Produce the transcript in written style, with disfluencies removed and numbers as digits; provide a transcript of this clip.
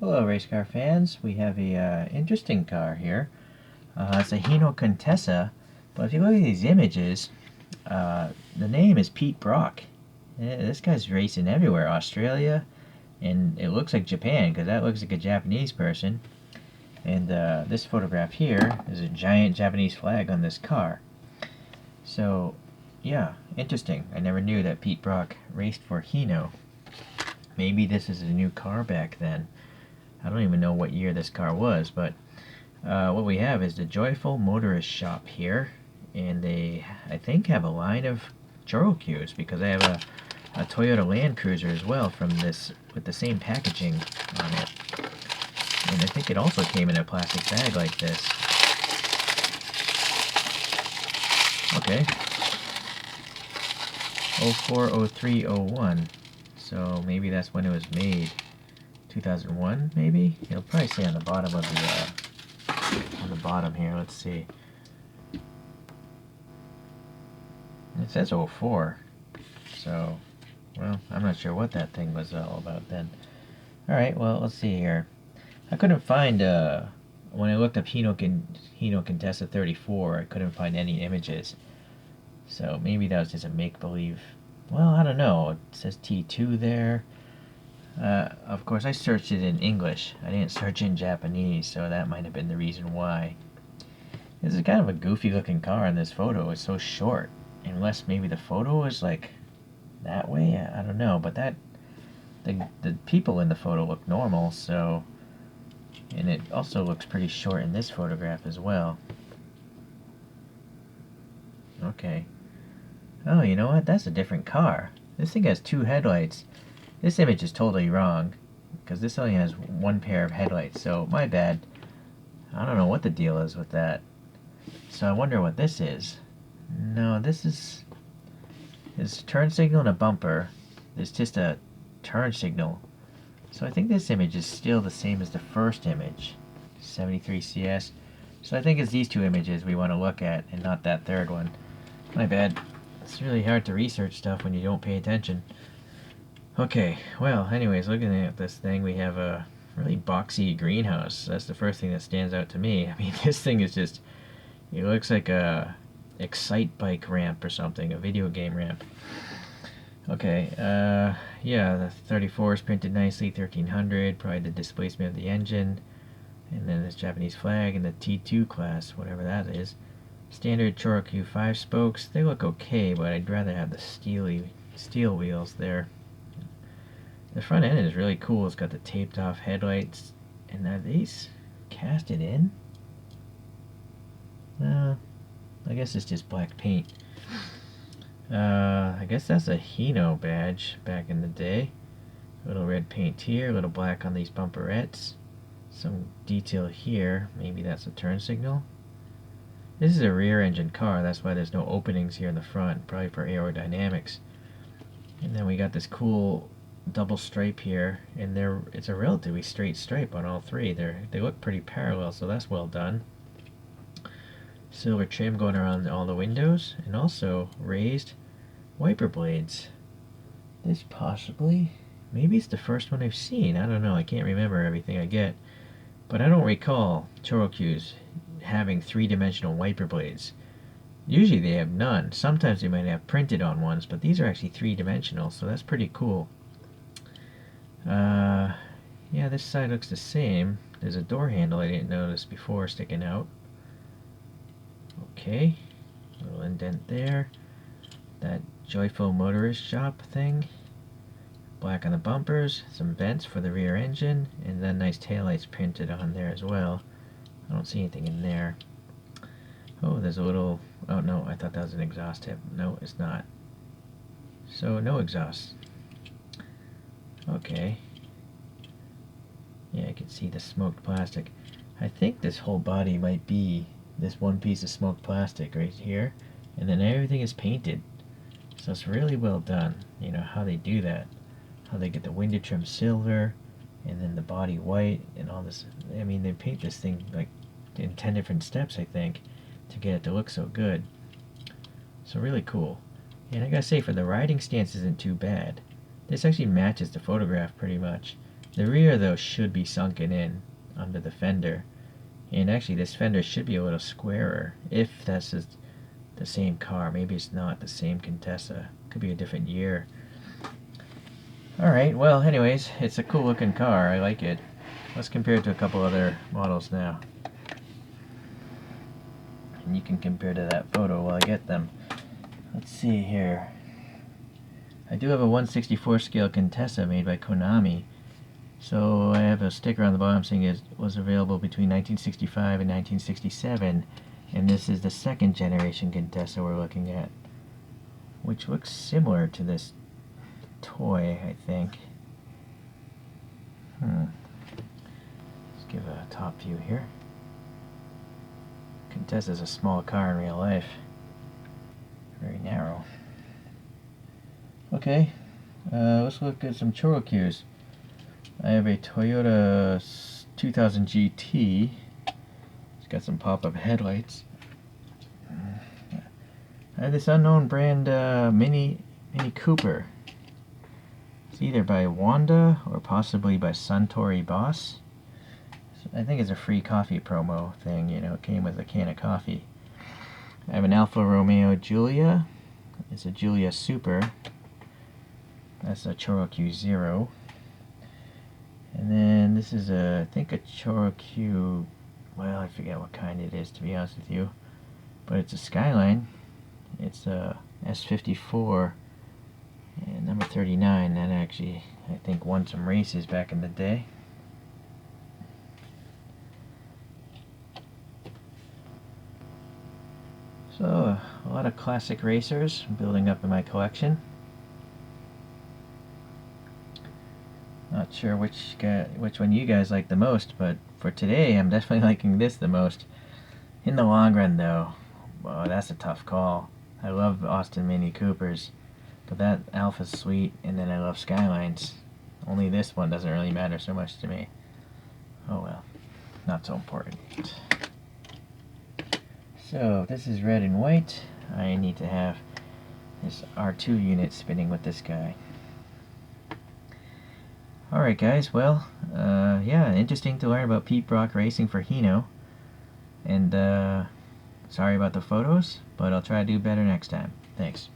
Hello race car fans, we have a interesting car here. It's a Hino Contessa, but if you look at these images, the name is Pete Brock. This guy's racing everywhere, Australia, and it looks like Japan, because that looks like a Japanese person. And this photograph here is a giant Japanese flag on this car. So, yeah, interesting. I never knew that Pete Brock raced for Hino. Maybe this is a new car back then. I don't even know what year this car was, but what we have is the Joyful Motorist shop here, and they, I think, have a line of Choro-Qs because they have a Toyota Land Cruiser as well from this with the same packaging on it. And I think it also came in a plastic bag like this. Okay. 04, 03, 01. So maybe that's when it was made. 2001 maybe? It'll probably say on the bottom of the on the bottom here. Let's see. It says 04. So, well, I'm not sure what that thing was all about then. Alright, well, let's see here. I couldn't find, when I looked up Hino Contessa 34, I couldn't find any images. So maybe that was just a make-believe. Well, I don't know. It says T2 there. Of course, I searched it in English. I didn't search in Japanese, so that might have been the reason why. This is kind of a goofy-looking car in this photo. It's so short. Unless maybe the photo is like that way. I don't know, but the people in the photo look normal. So, and it also looks pretty short in this photograph as well. Okay. Oh, you know what? That's a different car. This thing has two headlights. This image is totally wrong, because this only has one pair of headlights, so my bad. I don't know what the deal is with that. So I wonder what this is. No, this is a turn signal and a bumper. There's just a turn signal. So I think this image is still the same as the first image, 73 CS. So I think it's these two images we want to look at, and not that third one. My bad. It's really hard to research stuff when you don't pay attention. Okay, well, anyways, looking at this thing, we have a really boxy greenhouse. That's the first thing that stands out to me. I mean, this thing is just, it looks like a Excite bike ramp or something, a video game ramp. Okay, yeah, the 34 is printed nicely, 1300, probably the displacement of the engine. And then this Japanese flag in the T2 class, whatever that is. Standard ChoroQ 5 spokes, they look okay, but I'd rather have the steel wheels there. The front end is really cool. It's got the taped off headlights. And are these casted in? I guess it's just black paint. I guess that's a Hino badge back in the day. A little red paint here, a little black on these bumperettes. Some detail here. Maybe that's a turn signal. This is a rear engine car. That's why there's no openings here in the front. Probably for aerodynamics. And then we got this cool double stripe here, and it's a relatively straight stripe on all three. They look pretty parallel, so that's well done. Silver trim going around all the windows, and also raised wiper blades. This possibly, maybe it's the first one I've seen. I don't know. I can't remember everything I get, but I don't recall ChoroQs having three-dimensional wiper blades. Usually they have none. Sometimes they might have printed on ones, but these are actually three-dimensional, so that's pretty cool. Yeah, this side looks the same. There's a door handle I didn't notice before sticking out. Okay, little indent there. That Joyful Motorist shop thing. Black on the bumpers, some vents for the rear engine, and then nice taillights printed on there as well. I don't see anything in there. Oh, there's a little, oh no, I thought that was an exhaust tip. No, it's not. So, no exhaust. Okay. Yeah, I can see the smoked plastic. I think this whole body might be this one piece of smoked plastic right here, and then everything is painted. So it's really well done. You know how they do that. How they get the window trim silver, and then the body white, and all this. I mean, they paint this thing like in 10 different steps, I think, to get it to look so good. So really cool. And I gotta say, for the riding stance isn't too bad. This actually matches the photograph pretty much. The rear, though, should be sunken in under the fender. And actually, this fender should be a little squarer, if that's just the same car. Maybe it's not the same Contessa. Could be a different year. Alright, well, anyways, it's a cool looking car. I like it. Let's compare it to a couple other models now. And you can compare to that photo while I get them. Let's see here. I do have a 1/64 scale Contessa made by Konami. So I have a sticker on the bottom saying it was available between 1965 and 1967. And this is the second generation Contessa we're looking at, which looks similar to this toy, I think. Let's give a top view here. Contessa is a small car in real life. Very narrow. Okay, let's look at some ChoroQs. I have a Toyota 2000 GT. It's got some pop-up headlights. I have this unknown brand Mini Cooper. It's either by Wanda or possibly by Suntory Boss. I think it's a free coffee promo thing, you know, it came with a can of coffee. I have an Alfa Romeo Giulia. It's a Giulia Super. That's a ChoroQ 0. And then this is I think a ChoroQ, well, I forget what kind it is, to be honest with you. But it's a Skyline. It's a S54 and number 39. That actually, I think, won some races back in the day. So, a lot of classic racers building up in my collection. Not sure which one you guys like the most, but for today I'm definitely liking this the most. In the long run, though, well, that's a tough call. I love Austin Mini Coopers, but that Alpha's sweet, and then I love Skylines. Only this one doesn't really matter so much to me. Oh well, not so important. So, this is red and white. I need to have this R2 unit spinning with this guy. Alright guys, well, yeah, interesting to learn about Pete Brock racing for Hino. And, sorry about the photos, but I'll try to do better next time. Thanks.